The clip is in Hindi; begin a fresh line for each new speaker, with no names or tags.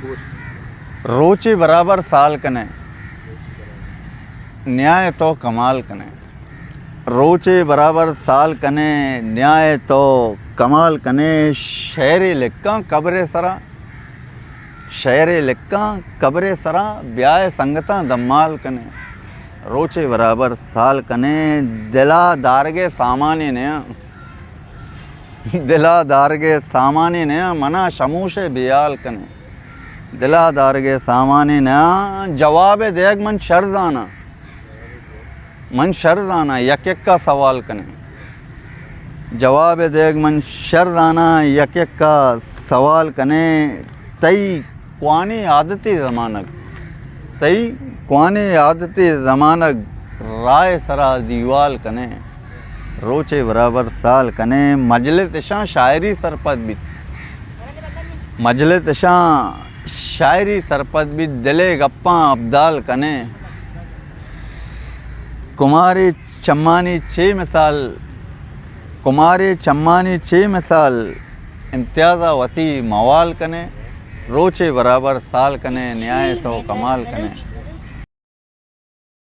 रोचे बराबर साल कने न्याय तो कमाल कने। रोचे बराबर साल कने न्याय तो कमाल कने। शहरे लिक्का कब्रे सरा, शहरे लिक्का कब्रे सरा, ब्याह संगता दमाल कने। रोचे बराबर साल कने दिला दारगे सामान्य नया, दिला दारगे सामान्य नया मना शमूशे बियाल कने। दिला दारगे सामान्य नया जवाब देग मन शर्दाना, मन शर्दाना यक यक का सवाल कने। जवाब देग मन शर्दाना यक यक का सवाल कने। तई क्वानी आदती ज़मानक, तई क्वानी आदती ज़मानक राय सरा दीवाल कने। रोचे बराबर साल कने मजलिस शायरी सरपत भी, मजलिस शायरी सरपत भी दिले गप्पा अब्दाल कने। कुमारी चम्मानी छे मिसाल, कुमारी चम्मानी छे मिसाल इम्तियाज़ा वती मवाल कने। रोचे बराबर साल कने न्याय तो कमाल कने।